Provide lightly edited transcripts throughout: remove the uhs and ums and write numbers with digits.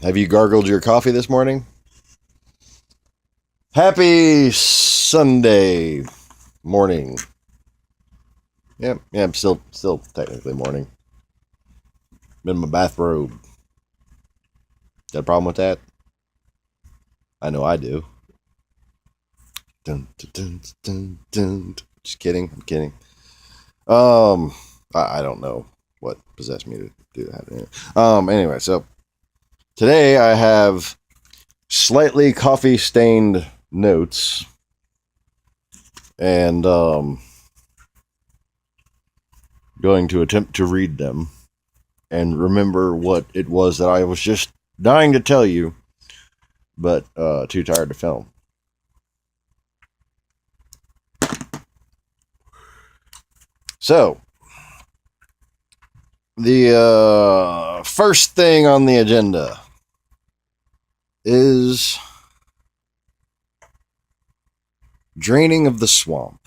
Have you gargled your coffee this morning? Happy Sunday morning. Yep, yeah, I'm still technically morning. I'm in my bathrobe. Got a problem with that? I know I do. Dun, dun, dun, dun, dun. Just kidding. I'm kidding. I don't know what possessed me to do that. Anyway, so today I have slightly coffee stained notes and going to attempt to read them and remember what it was that I was just dying to tell you, but too tired to film. So, the first thing on the agenda is draining of the swamp.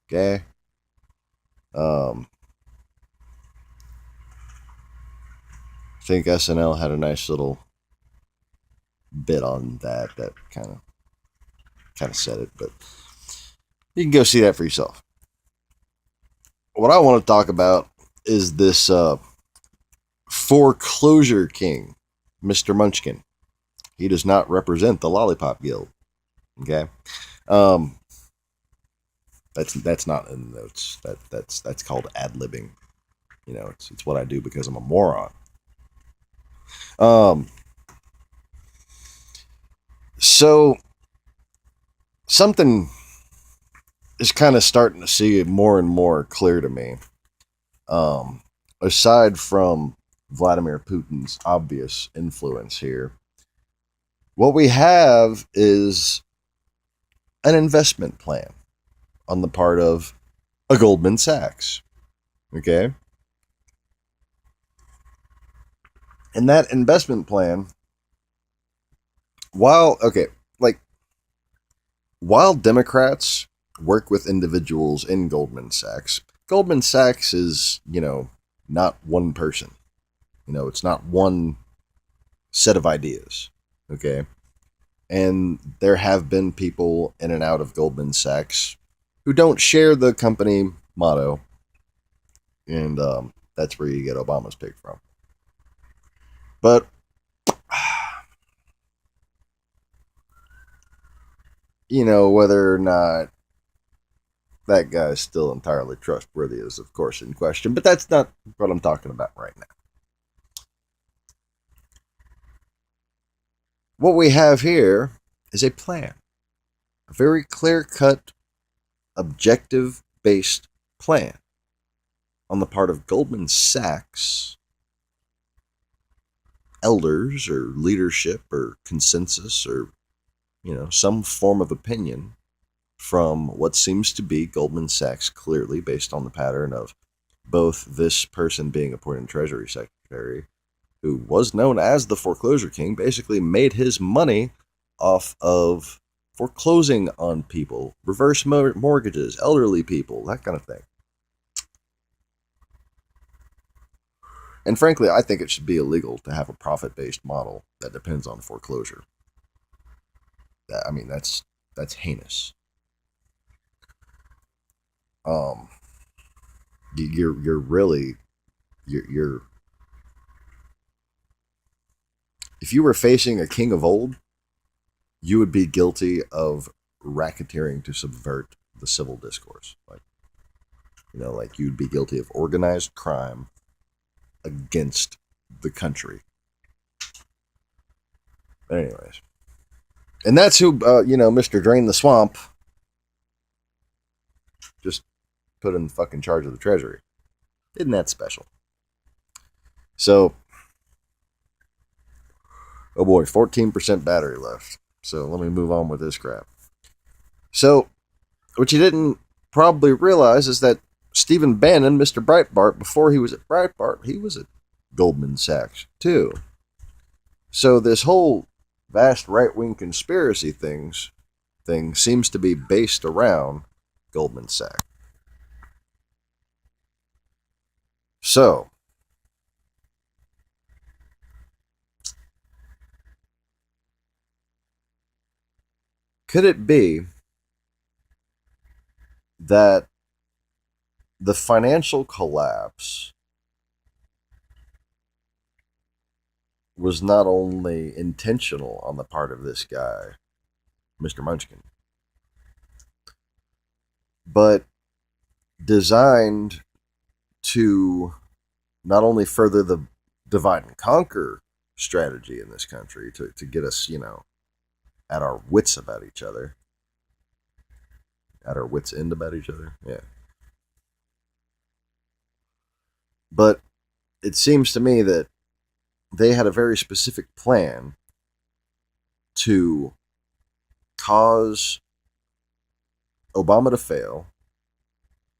Okay? I think SNL had a nice little bit on that kind of said it, but you can go see that for yourself. What I want to talk about is this foreclosure king, Mr. Munchkin. He does not represent the Lollipop Guild. Okay, that's not in the notes. That's called ad-libbing. You know, it's what I do because I'm a moron. So something is kind of starting to see more and more clear to me. Aside from Vladimir Putin's obvious influence here, what we have is an investment plan on the part of a Goldman Sachs. Okay? And that investment plan, while Democrats work with individuals in Goldman Sachs is, not one person. It's not one set of ideas. Okay? And there have been people in and out of Goldman Sachs who don't share the company motto. And that's where you get Obama's pick from. But whether or not that guy is still entirely trustworthy is, of course, in question. But that's not what I'm talking about right now. What we have here is a plan. A very clear-cut, objective-based plan on the part of Goldman Sachs elders or leadership or consensus or, some form of opinion from what seems to be Goldman Sachs, clearly based on the pattern of both this person being appointed Treasury Secretary, who was known as the foreclosure king, basically made his money off of foreclosing on people, reverse mortgages, elderly people, that kind of thing. And frankly, I think it should be illegal to have a profit-based model that depends on foreclosure. I mean, that's heinous. You're really if you were facing a king of old, you would be guilty of racketeering to subvert the civil discourse. Like you'd be guilty of organized crime against the country. But anyways. And that's who, Mr. Drain the Swamp just put in fucking charge of the Treasury. Isn't that special? So, oh boy, 14% battery left. So let me move on with this crap. So, what you didn't probably realize is that Stephen Bannon, Mr. Breitbart, before he was at Breitbart, he was at Goldman Sachs too. So this whole vast right-wing conspiracy thing seems to be based around Goldman Sachs. So, could it be that the financial collapse was not only intentional on the part of this guy, Mr. Munchkin, but designed to not only further the divide and conquer strategy in this country to get us, at our wits about each other, at our wits end about each other. Yeah. But it seems to me that they had a very specific plan to cause Obama to fail,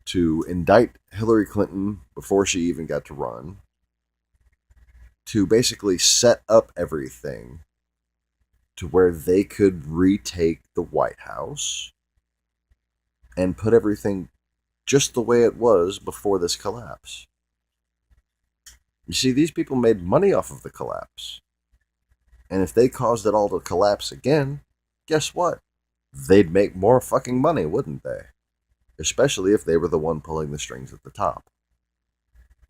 to indict Hillary Clinton before she even got to run, to basically set up everything to where they could retake the White House and put everything just the way it was before this collapse. You see, these people made money off of the collapse. And if they caused it all to collapse again, guess what? They'd make more fucking money, wouldn't they? Especially if they were the one pulling the strings at the top.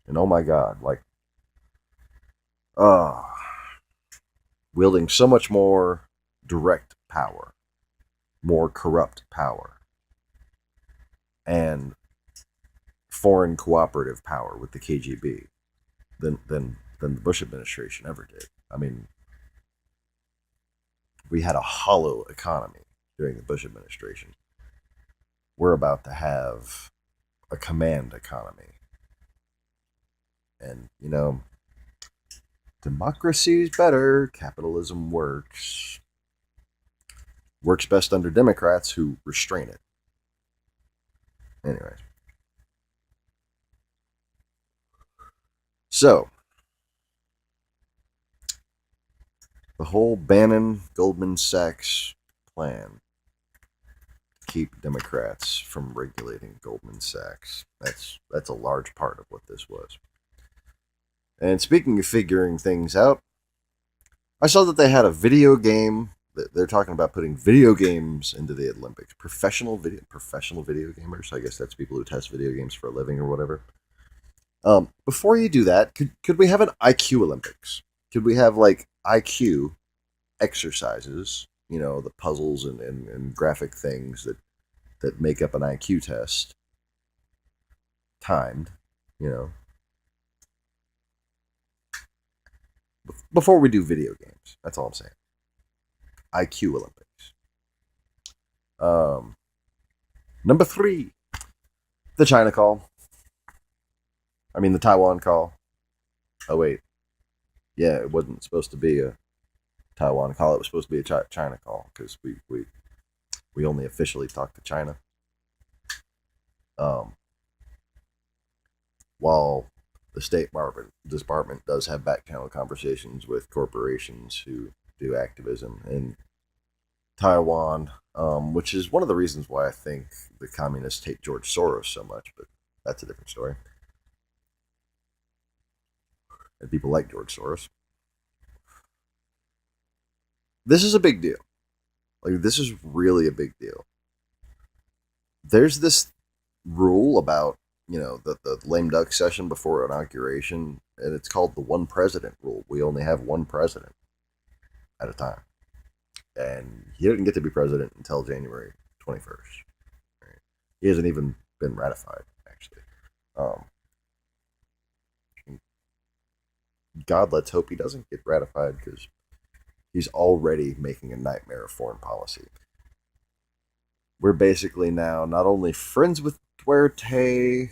And oh my god, wielding so much more direct power, more corrupt power, and foreign cooperative power with the KGB than the Bush administration ever did. I mean, we had a hollow economy during the Bush administration. We're about to have a command economy. And, democracy's better, capitalism works. Works best under Democrats who restrain it. Anyways. So, the whole Bannon Goldman Sachs plan to keep Democrats from regulating Goldman Sachs. That's a large part of what this was. And speaking of figuring things out, I saw that they had a video game. They're talking about putting video games into the Olympics. Professional video gamers. I guess that's people who test video games for a living or whatever. Before you do that, could we have an IQ Olympics? Could we have IQ exercises? The puzzles and graphic things that make up an IQ test. Timed, Before we do video games. That's all I'm saying. IQ Olympics. Number 3. The China call. I mean, the Taiwan call. Oh, wait. Yeah, it wasn't supposed to be a Taiwan call. It was supposed to be a China call because we only officially talked to China. While the State Department does have back channel conversations with corporations who do activism in Taiwan, which is one of the reasons why I think the communists hate George Soros so much, but that's a different story. And people like George Soros. This is a big deal. This is really a big deal. There's this rule about, the lame duck session before inauguration, and it's called the one president rule. We only have one president at a time. And he didn't get to be president until January 21st. Right? He hasn't even been ratified, actually. God, let's hope he doesn't get ratified because he's already making a nightmare of foreign policy. We're basically now not only friends with Duarte,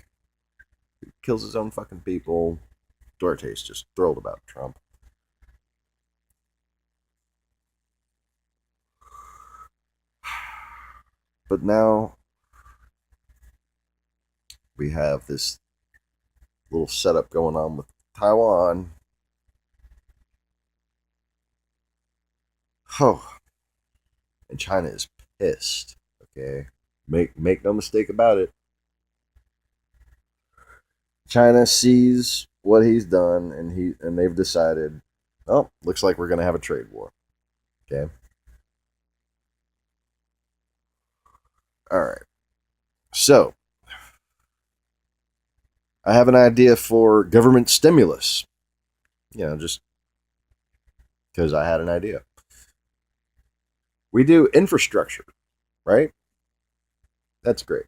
who kills his own fucking people. Duarte's just thrilled about Trump. But now we have this little setup going on with Taiwan. Oh, and China is pissed. Okay, make no mistake about it. China sees what he's done, and they've decided, oh, looks like we're going to have a trade war. Okay. All right. So I have an idea for government stimulus. Just because I had an idea. We do infrastructure, right? That's great.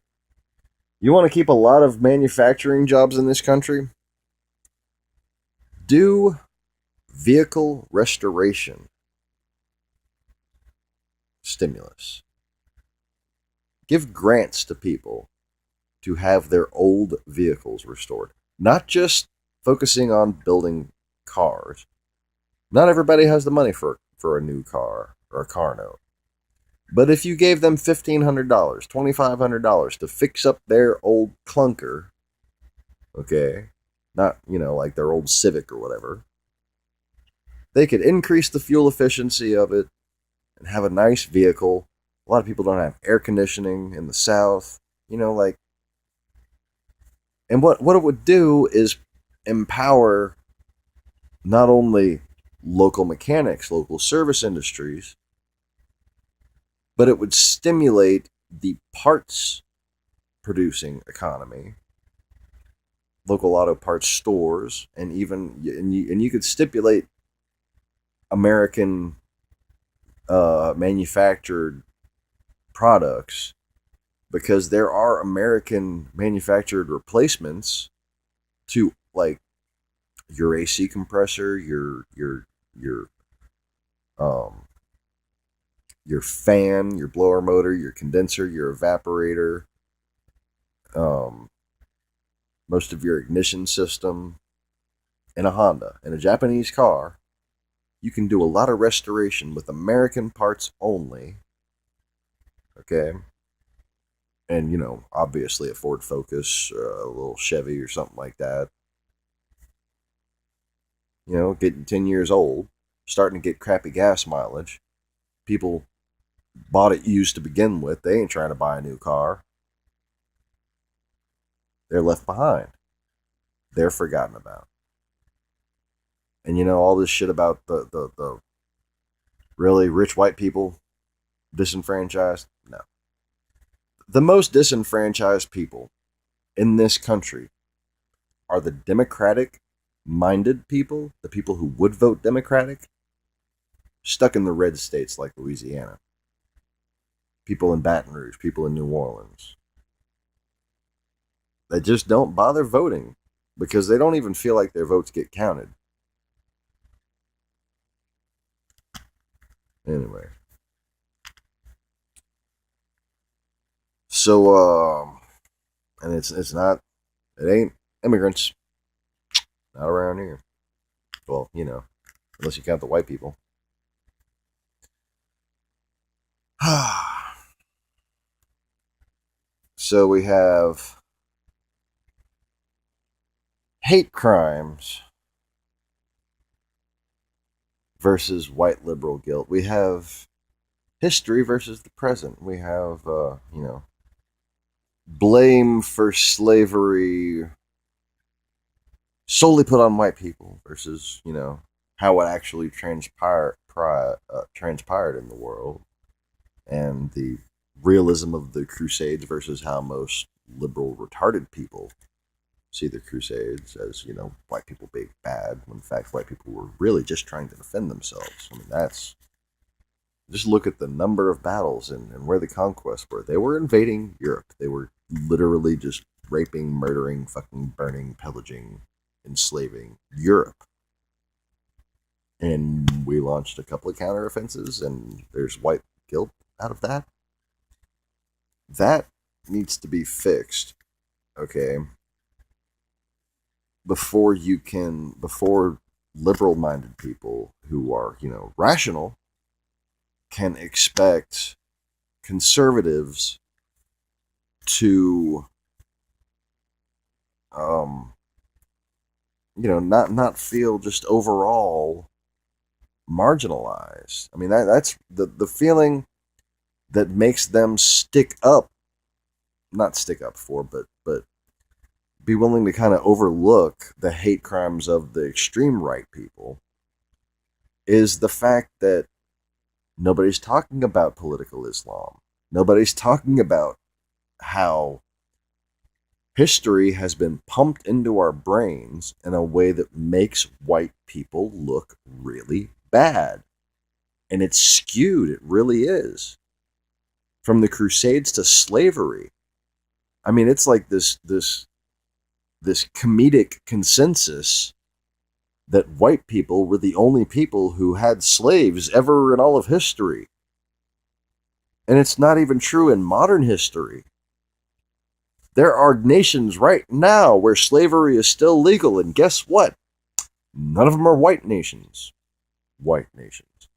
You want to keep a lot of manufacturing jobs in this country? Do vehicle restoration stimulus. Give grants to people to have their old vehicles restored. Not just focusing on building cars. Not everybody has the money for a new car or a car note. But if you gave them $1,500, $2,500 to fix up their old clunker, okay, not, like their old Civic or whatever, they could increase the fuel efficiency of it and have a nice vehicle. A lot of people don't have air conditioning in the South, and what it would do is empower not only local mechanics, local service industries, but it would stimulate the parts producing economy, local auto parts stores, and you could stipulate American manufactured products, because there are American manufactured replacements to, like, your AC compressor, your fan, your blower motor, your condenser, your evaporator, most of your ignition system. In a Honda, in a Japanese car, you can do a lot of restoration with American parts only. Okay. And, obviously a Ford Focus, a little Chevy or something like that. Getting 10 years old, starting to get crappy gas mileage. People bought it used to begin with. They ain't trying to buy a new car. They're left behind. They're forgotten about. And all this shit about the really rich white people disenfranchised? No. The most disenfranchised people in this country are the Democratic minded people, the people who would vote Democratic, stuck in the red states like Louisiana. People in Baton Rouge, people in New Orleans. They just don't bother voting because they don't even feel like their votes get counted. Anyway. So, and it ain't immigrants. Not around here. Well, unless you count the white people. So we have hate crimes versus white liberal guilt. We have history versus the present. We have, blame for slavery solely put on white people versus, how it actually transpired in the world, and the realism of the Crusades versus how most liberal retarded people see the Crusades as, white people being bad, when in fact white people were really just trying to defend themselves. I mean, that's, just look at the number of battles and where the conquests were. They were invading Europe. They were literally just raping, murdering, fucking burning, pillaging, enslaving Europe. And we launched a couple of counteroffensives, and there's white guilt out of that. That needs to be fixed, okay? Before liberal-minded people who are, rational can expect conservatives to, not feel just overall marginalized. I mean, that's the feeling that makes them not stick up for, but be willing to kind of overlook the hate crimes of the extreme right people is the fact that nobody's talking about political Islam. Nobody's talking about how history has been pumped into our brains in a way that makes white people look really bad. And it's skewed, it really is. From the Crusades to slavery. I mean, it's like this comedic consensus that white people were the only people who had slaves ever in all of history. And it's not even true in modern history. There are nations right now where slavery is still legal, and guess what? None of them are white nations. White nations.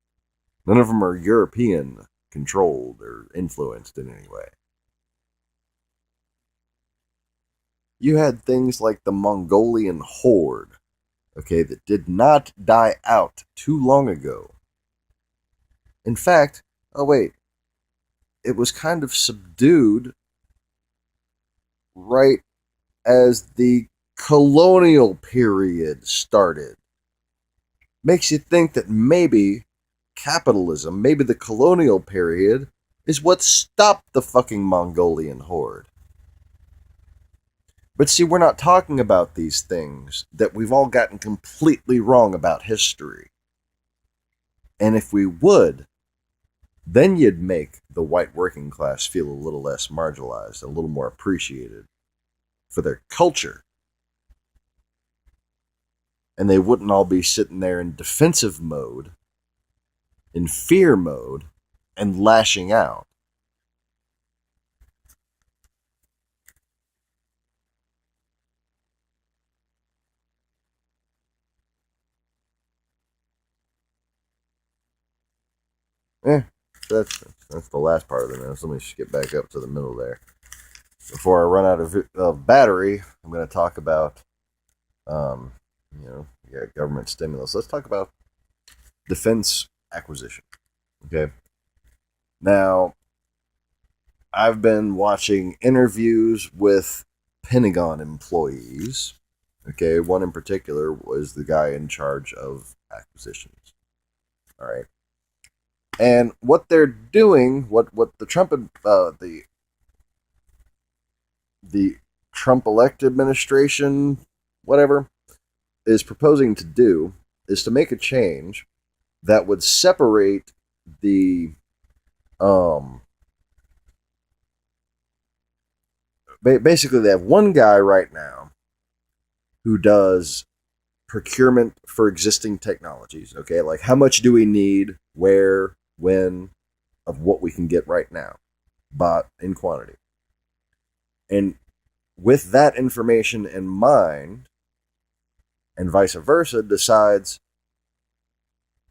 None of them are European controlled or influenced in any way. You had things like the Mongolian horde, okay, that did not die out too long ago. In fact, it was kind of subdued right as the colonial period started. Makes you think that maybe capitalism, maybe the colonial period, is what stopped the fucking Mongolian horde. But see, we're not talking about these things that we've all gotten completely wrong about history. And if we would, then you'd make the white working class feel a little less marginalized, a little more appreciated for their culture. And they wouldn't all be sitting there in defensive mode, in fear mode, and lashing out. That's the last part of the minutes. Let me just get back up to the middle there. Before I run out of battery, I'm going to talk about, government stimulus. Let's talk about defense acquisition. Okay. Now, I've been watching interviews with Pentagon employees. Okay, one in particular was the guy in charge of acquisitions. All right. And what they're doing, what the Trump the Trump-elect administration, whatever, is proposing to do is to make a change that would separate the basically they have one guy right now who does procurement for existing technologies. Okay, like how much do we need, where, when, of what we can get right now, bought in quantity. And with that information in mind, and vice versa, decides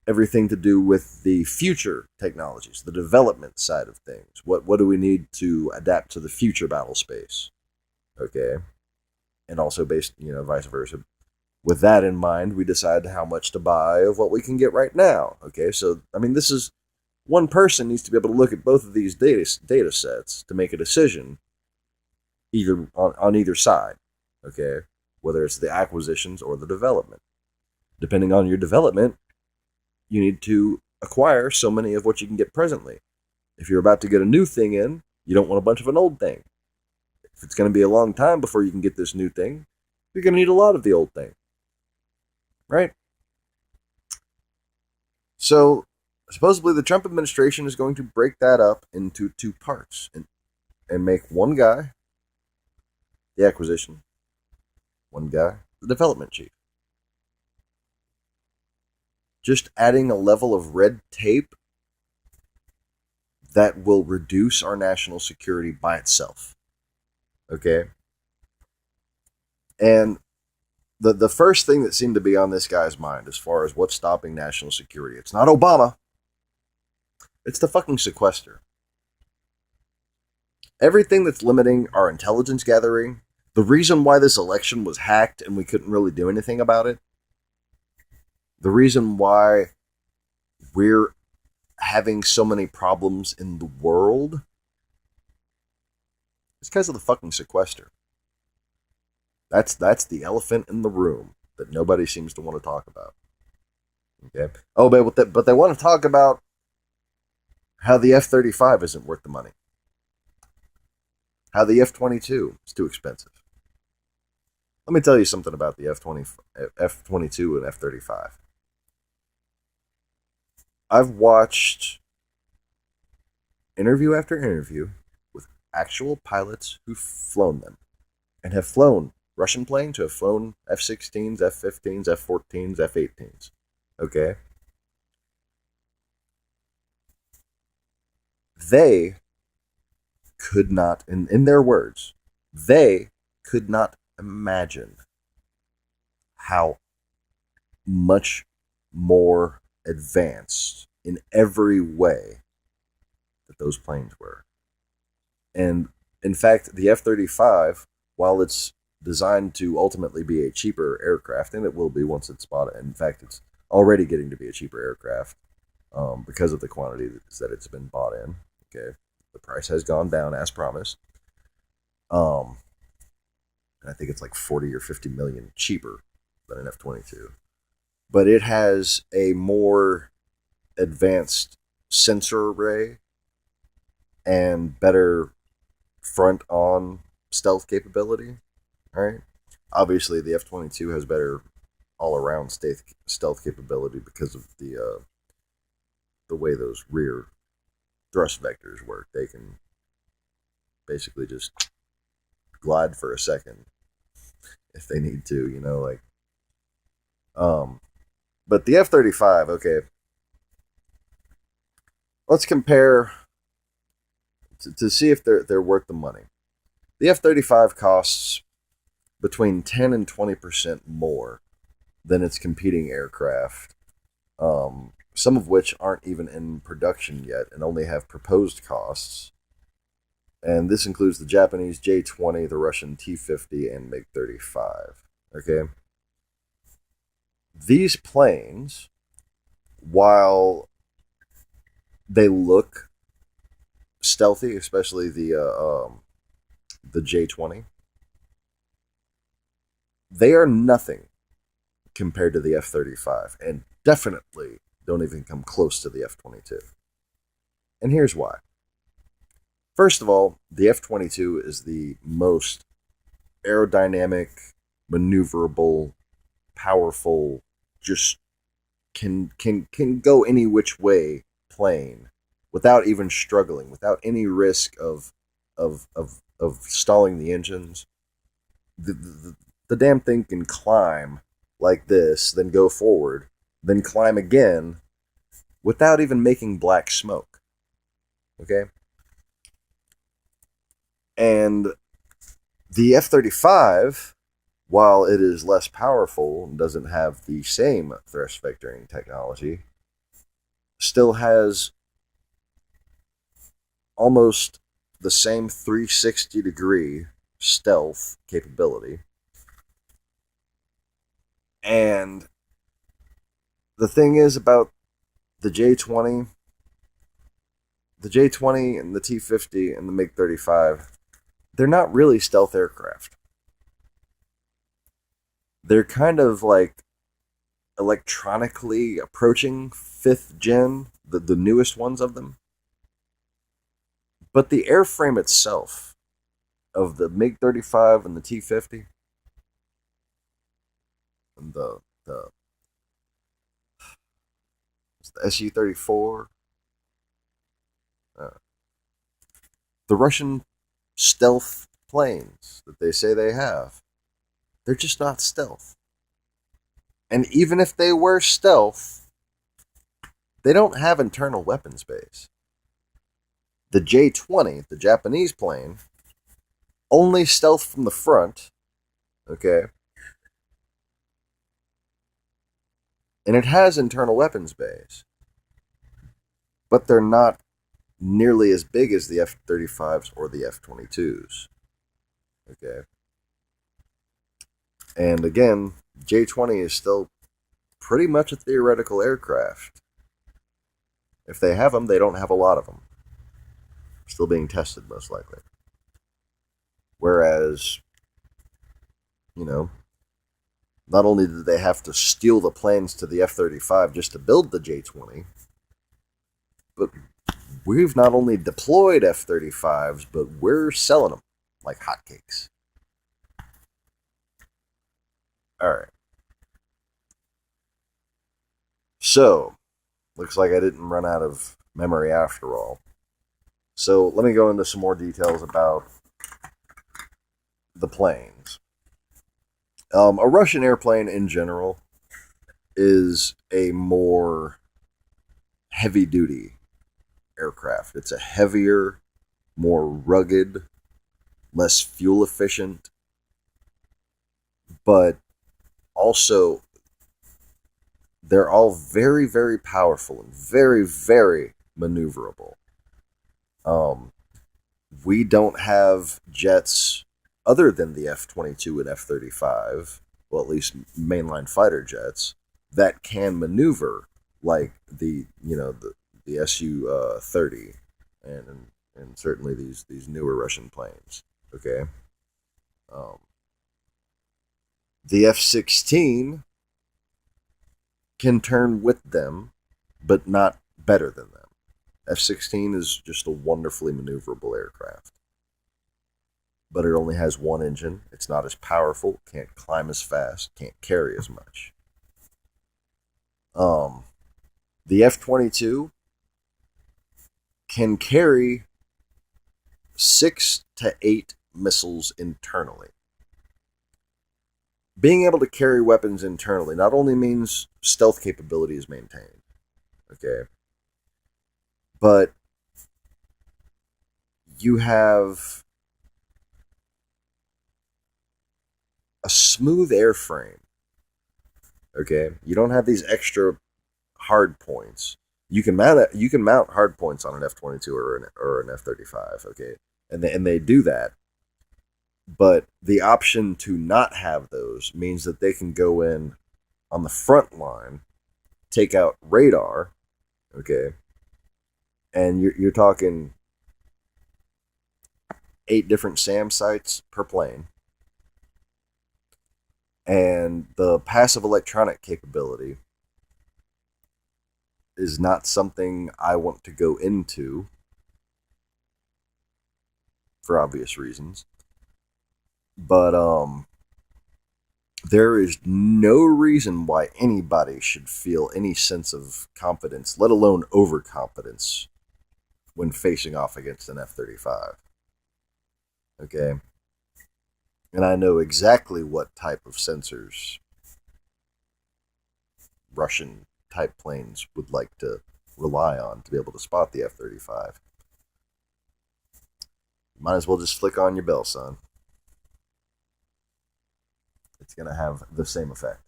everything to do with the future technologies, the development side of things. What do we need to adapt to the future battle space? Okay. And also based, vice versa. With that in mind, we decide how much to buy of what we can get right now. Okay, so, this is one person needs to be able to look at both of these data sets to make a decision either on either side, okay, whether it's the acquisitions or the development. Depending on your development, you need to acquire so many of what you can get presently. If you're about to get a new thing in, you don't want a bunch of an old thing. If it's going to be a long time before you can get this new thing, you're going to need a lot of the old thing. Right? So, supposedly the Trump administration is going to break that up into two parts and make one guy the acquisition, one guy the development chief. Just adding a level of red tape that will reduce our national security by itself. Okay? And the first thing that seemed to be on this guy's mind as far as what's stopping national security, it's not Obama. It's the fucking sequester. Everything that's limiting our intelligence gathering, the reason why this election was hacked and we couldn't really do anything about it, the reason why we're having so many problems in the world is because of the fucking sequester. That's the elephant in the room that nobody seems to want to talk about. Okay. Oh, but they want to talk about how the F-35 isn't worth the money. How the F-22 is too expensive. Let me tell you something about the F-22 and F-35. I've watched interview after interview with actual pilots who've flown them and have flown Russian planes, who have flown F-16s, F-15s, F-14s, F-18s. Okay? They could not, in their words, they could not imagine how much more advanced in every way that those planes were. And in fact, the F 35, while it's designed to ultimately be a cheaper aircraft, and it will be once it's bought, in fact, it's already getting to be a cheaper aircraft because of the quantity that it's been bought in. Okay. The price has gone down as promised. Um, and I think it's like 40 or 50 million cheaper than an F-22. But it has a more advanced sensor array and better front on stealth capability. All right. Obviously, the F-22 has better all around stealth capability because of the way those rear thrust vectors work. They can basically just glide for a second if they need to, like but the F-35, okay. Let's compare to see if they're worth the money. The F-35 costs between 10 and 20% more than its competing aircraft, some of which aren't even in production yet and only have proposed costs. And this includes the Japanese J-20, the Russian T-50, and MiG-35. Okay? These planes, while they look stealthy, especially the J-20, they are nothing compared to the F-35, and definitely don't even come close to the F-22. And here's why. First of all, the F-22 is the most aerodynamic, maneuverable, powerful, just can go any which way plane without even struggling, without any risk of stalling the engines. The damn thing can climb like this, then go forward, then climb again without even making black smoke. Okay? And the F-35, while it is less powerful and doesn't have the same thrust vectoring technology, still has almost the same 360-degree stealth capability. And the thing is about the J-20, and the T-50 and the MiG-35, they're not really stealth aircraft. They're kind of like electronically approaching 5th gen, the newest ones of them. But the airframe itself of the MiG-35 and the T-50 and the Su-34, the Russian stealth planes that they say they have, they're just not stealth. And even if they were stealth, they don't have internal weapons base. The J-20, the Japanese plane, only stealth from the front, okay? And it has internal weapons bays. But they're not nearly as big as the F-35s or the F-22s. Okay? And again, J-20 is still pretty much a theoretical aircraft. If they have them, they don't have a lot of them. Still being tested, most likely. Whereas, You know, not only did they have to steal the plans to the F 35 just to build the J 20, but we've not only deployed F 35s, but we're selling them like hotcakes. All right. So, looks like I didn't run out of memory after all. So, let me go into some more details about the planes. A Russian airplane in general is a more heavy duty aircraft. It's a heavier, more rugged, less fuel efficient, but also they're all very, very powerful and very, very maneuverable. Um, we don't have jets other than the F 22 and F 35, well, at least mainline fighter jets, that can maneuver like the Su 30 and certainly these newer Russian planes. Okay. Um, the F 16 can turn with them, but not better than them. F 16 is just a wonderfully maneuverable aircraft. But it only has one engine. It's not as powerful, can't climb as fast, can't carry as much. Um, the F 22 can carry 6 to 8 missiles internally. Being able to carry weapons internally not only means stealth capability is maintained, okay, but you have a smooth airframe, okay? You don't have these extra hard points. You can mount hard points on an F 22 or an F 35, okay, and they do that. But the option to not have those means that they can go in on the front line, take out radar, okay, and you're talking 8 different SAM sites per plane, and the passive electronic capability is not something I want to go into for obvious reasons. But there is no reason why anybody should feel any sense of confidence, let alone overconfidence, when facing off against an F 35. Okay? And I know exactly what type of sensors Russian type planes would like to rely on to be able to spot the F 35. Might as well just flick on your bell, son. It's going to have the same effect.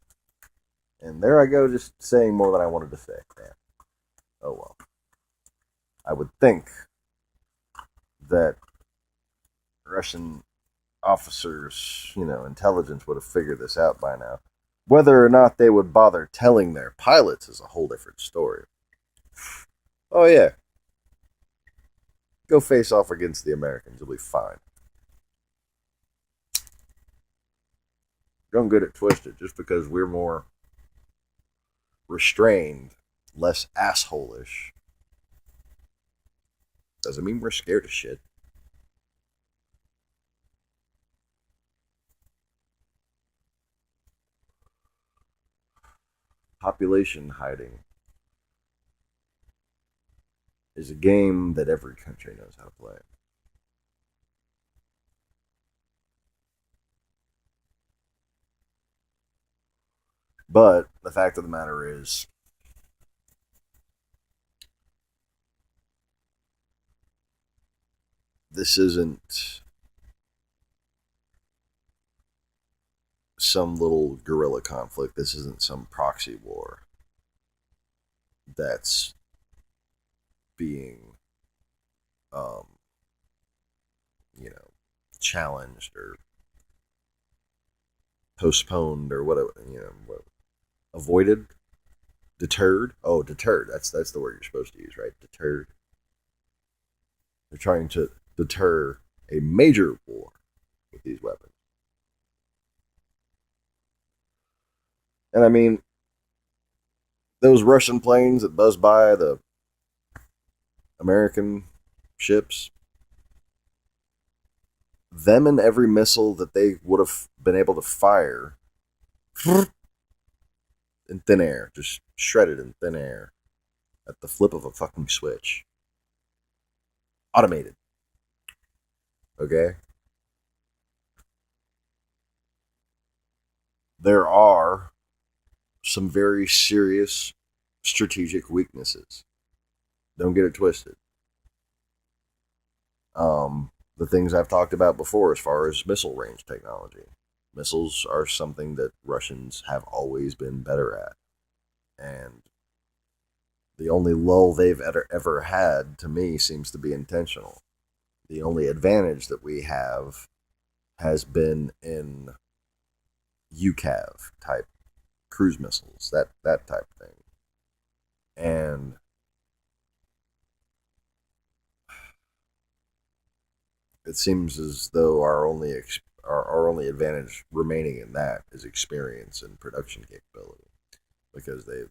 And there I go, just saying more than I wanted to say. Man. Oh well. I would think that Russian officers, intelligence would have figured this out by now. Whether or not they would bother telling their pilots is a whole different story. Oh, yeah. Go face off against the Americans. You'll be fine. Don't get it twisted. Just because we're more restrained, less assholish, doesn't mean we're scared of shit. Population hiding is a game that every country knows how to play. But the fact of the matter is, this isn't some little guerrilla conflict. This isn't some proxy war that's being, um, challenged or postponed or whatever, avoided, deterred. Oh, deterred. That's the word you're supposed to use, right? Deterred. They're trying to deter a major war with these weapons. And I mean, those Russian planes that buzz by the American ships, them and every missile that they would have been able to fire in thin air, just shredded in thin air at the flip of a fucking switch. Automated. Okay? There are some very serious strategic weaknesses. Don't get it twisted. The things I've talked about before as far as missile range technology. Missiles are something that Russians have always been better at. And the only lull they've ever had, to me, seems to be intentional. The only advantage that we have has been in UCAV type cruise missiles, that type of thing. And it seems as though our only advantage remaining in that is experience and production capability, because they've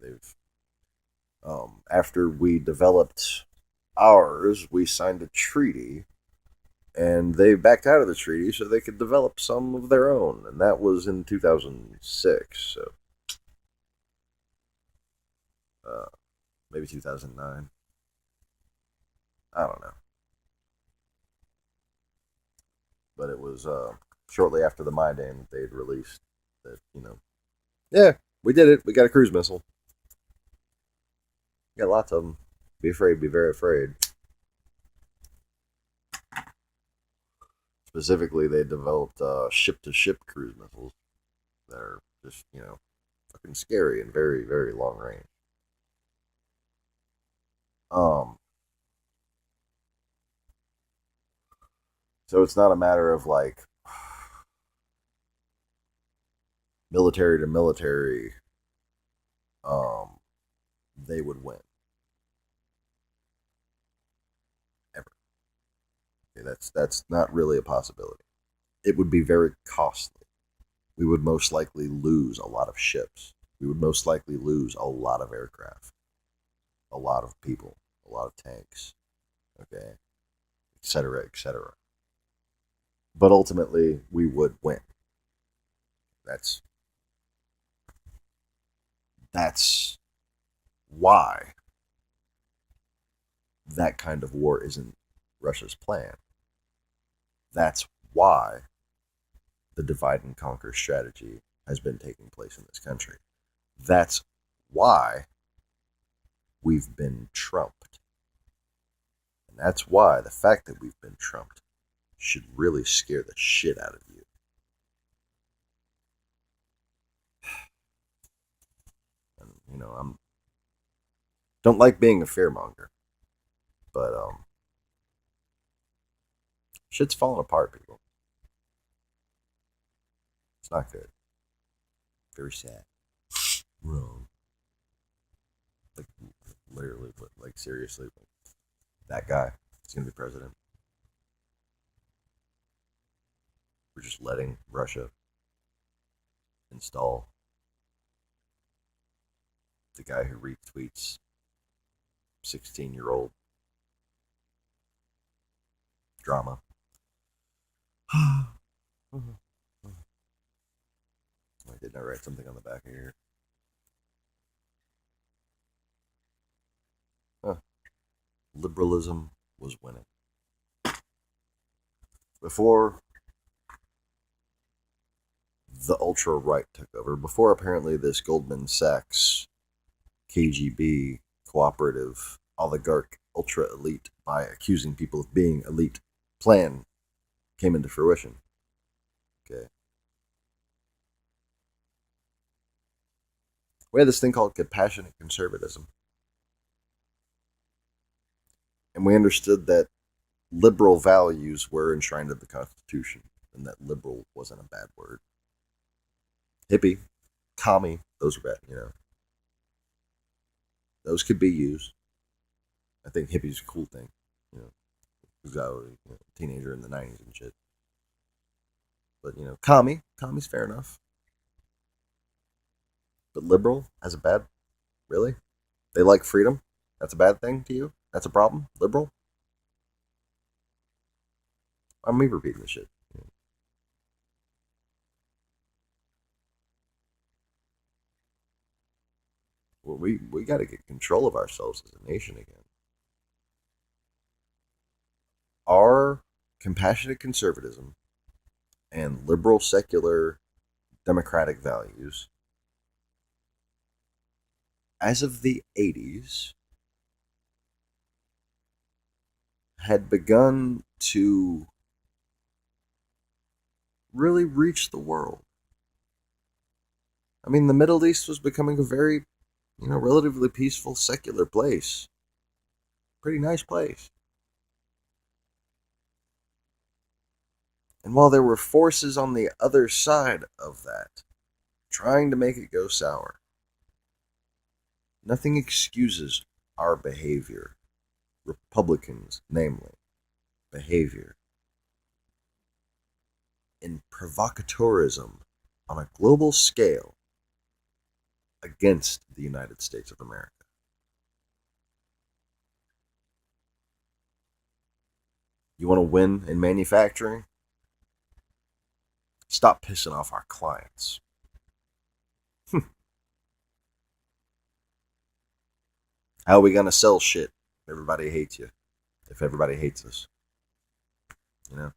after we developed ours, we signed a treaty, and they backed out of the treaty so they could develop some of their own, and that was in 2006. So uh, maybe 2009. I don't know, but it was shortly after the My Dame that they'd released that, yeah, we did it. We got a cruise missile. We got lots of them. Be afraid. Be very afraid. Specifically, they developed ship-to-ship cruise missiles that are just, fucking scary and very, very long range. Um, so it's not a matter of like military to military. Um, they would win ever. Okay, that's not really a possibility. It would be very costly. We would most likely lose a lot of ships. We would most likely lose a lot of aircraft, a lot of people, a lot of tanks, okay, etc., etc. But ultimately, we would win. That's that's why that kind of war isn't Russia's plan. That's why the divide and conquer strategy has been taking place in this country. That's why we've been trumped. And that's why the fact that we've been trumped should really scare the shit out of you. And, I'm don't like being a fearmonger, but shit's falling apart, people. It's not good. Very sad. Wrong. Like, literally, like, seriously, that guy is going to be president. We're just letting Russia install the guy who retweets 16-year-old drama. I didn't I write something on the back of here? Huh. Liberalism was winning. Before the ultra right took over, before apparently this Goldman Sachs KGB cooperative oligarch ultra elite by accusing people of being elite plan came into fruition. Okay. We had this thing called compassionate conservatism. And we understood that liberal values were enshrined in the Constitution, and that liberal wasn't a bad word. Hippie, commie, those are bad. Those could be used. I think hippie's a cool thing, because I was a teenager in the 90s and shit. But, commie's fair enough. But liberal as a bad, really? They like freedom? That's a bad thing to you? That's a problem? Liberal? I'm me repeating this shit. Well, we got to get control of ourselves as a nation again. Our compassionate conservatism and liberal secular democratic values, as of the 80s, had begun to really reach the world. I mean, the Middle East was becoming a very, relatively peaceful, secular place. Pretty nice place. And while there were forces on the other side of that, trying to make it go sour, nothing excuses our behavior, Republicans, namely, behavior, in provocateurism on a global scale against the United States of America. You want to win in manufacturing? Stop pissing off our clients. How are we going to sell shit if everybody hates you? If everybody hates us? You know?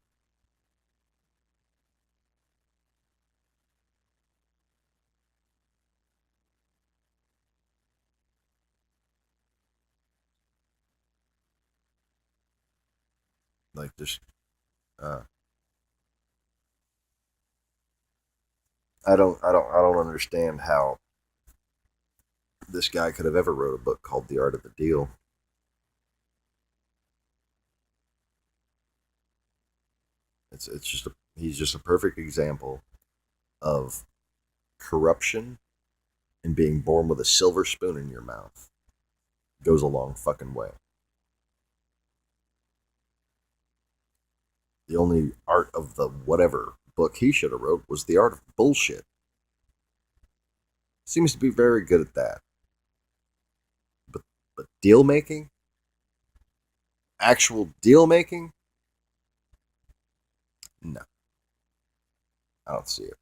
Like, just, uh, I don't understand how this guy could have ever wrote a book called The Art of the Deal. It's just he's just a perfect example of corruption and being born with a silver spoon in your mouth goes a long fucking way. The only art of the whatever book he should have wrote was The Art of Bullshit. Seems to be very good at that. But deal making, actual deal making, no, I don't see it.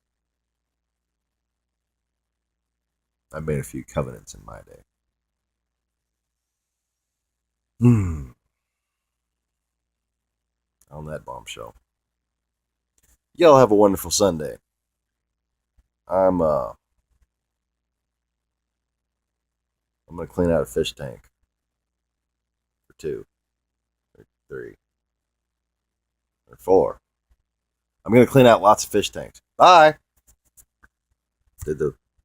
I've made a few covenants in my day. Hmm. On that bombshell. Y'all have a wonderful Sunday. I'm uh I'm gonna clean out a fish tank or two or three or four. I'm gonna clean out lots of fish tanks. Bye. Did the